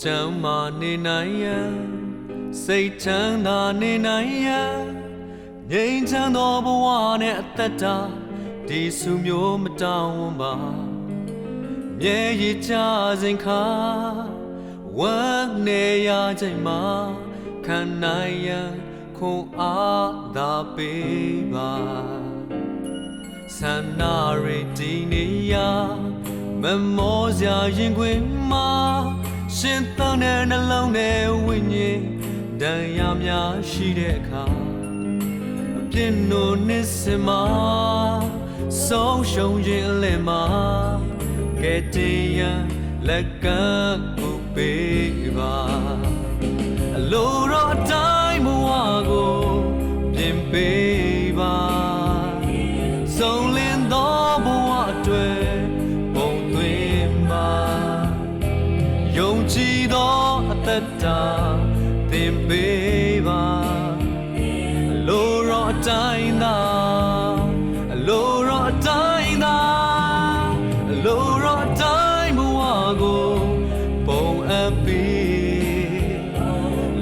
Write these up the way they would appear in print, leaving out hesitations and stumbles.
ချမ်းမာနေနိုင်ရန်စိတ်ချမ်းသာနေနိုင်ရန်ငြိမ်းချမ်းသောဘဝနဲ့အသက်တာဒီစုမျိုးမတောင်းဝန်ပါမြဲရည်ချစဉ်ခါဝမ်းနေရချိန်မှာခံနိုင်ရန်ခွန်အားသာပေးပါဆန္ဒရတီနေရမမောစရာရင်ခွင်မှာရှင်သန်တဲ့နှလုံးနဲ့ဝိညာဉ်တရားများရှိတဲ့အခါအပြစ်နိုးနှစ်စင်မှာဆုံးရှုံးခြင်းအလယ်မှာကဲတင်ရန်လက်ကမ်းကိုပေးပါအလိုတော်အတိုင်းဘဝကိုပြင်ပေးပါဆုံးလင်းသောဘဝအတွက်ပုံသွင်းပါယုံကြည်သောအသက်တာသင်ပေးပါအလိုတော်အတိုင်းသာအလိုတော်အတိုင်းသာအလိုတော်အတိုင်းဘဝကိုပုံအပ်ပြီး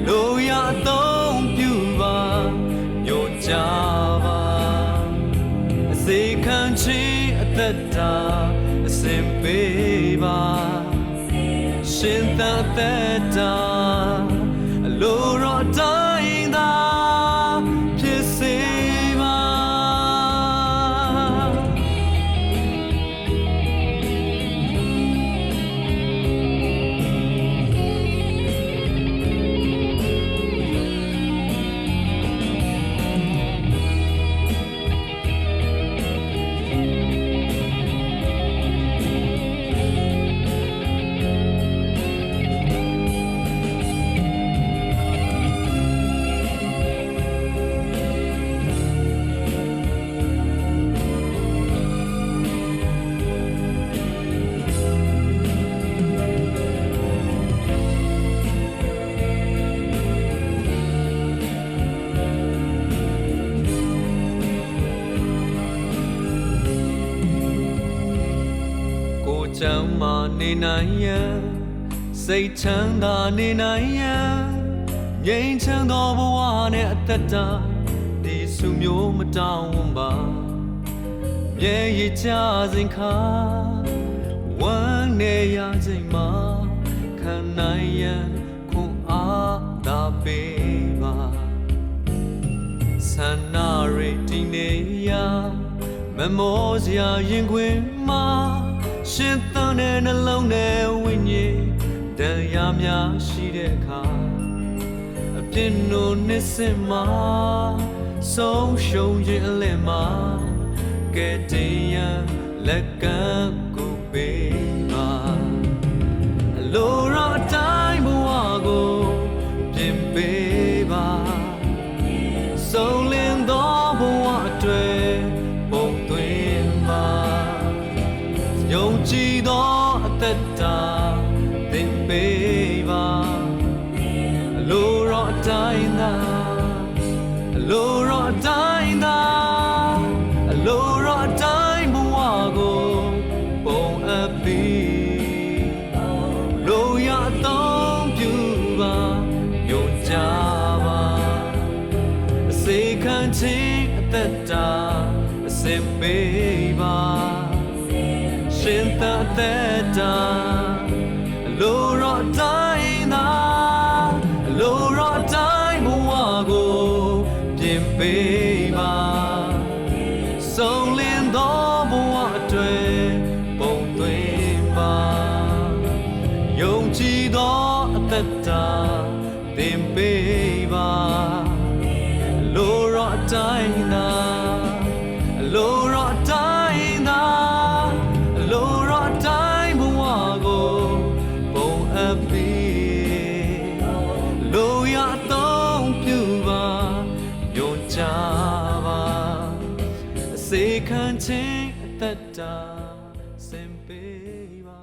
လိုရသုံးပြုပါညွှန်ကြားပါအစေခံခြင်းအသက်တာအစဉ်ပေးပါရှင်သာသက်တာအလိုတော်အတိုင်းသာဖြစ်စေပါချမ်းမာနေနိုင်ရန်စိတ်ချမ်းသာနေနိုင်ရန်ငြိမ်းချမ်းသောဘဝနဲ့အသက်တာဒီစုမျိုးမတောင်းဝန်ပါမြဲရည်ချစဉ်ခါဝမ်းနေရချိန်မှာခံနိုင်ရန်ခွန်အားသာပေးပါဆန္ဒရတီနေရမမောစရာရင်ခွင်မှာရှင်သန်တဲ့နှလုံးနဲ့ဝိညာဉ်တရားများရှိတဲ့အခါအပြစ်နိုးနှစ်စင်မှာဆုံးရှုံးခြင်းအလယ်မှာကဲတင်ရန်လက်ကမ်းကိုပေးပါအလိုတော်အတိုင်းဘဝကိုပြင်ပေးပါဆုံးလင်းသောဘဝအတွက်ပုံသွင်းပါယုံကြည်သောအသက်တာသင်ပေးပါအလိုတော်အတိုင်းသာအလိုတော်အတိုင်းသာအလိုတော်အတိုင်းဘဝကိုပုံအပ်ပြီးလိုရသုံးပြုပါညွှန်ကြားပါအစေခံခြင်းအသက်တာအစဉ်ပေးပါရှင်သာသက်တာအလိုတော်အတိုင်းသာအလိုတော်အတိုင်းဘဝကိုပြင်ပေးပါဆုံးလင်းသောဘဝအတွက်ပုံသွင်းပါယုံကြည်သောအသက်တာသင်ပေးပါအလိုတော်အတိုင်းသာအလိုတော်အတိုင်းသာလိုတော်တိုင်းဘဝကိုပုံအပ်ပြီးလိုရသုံးပြုပါညွှန်ကြားပါအစေခံခြင်းအသက်တာစင်ပေးပါ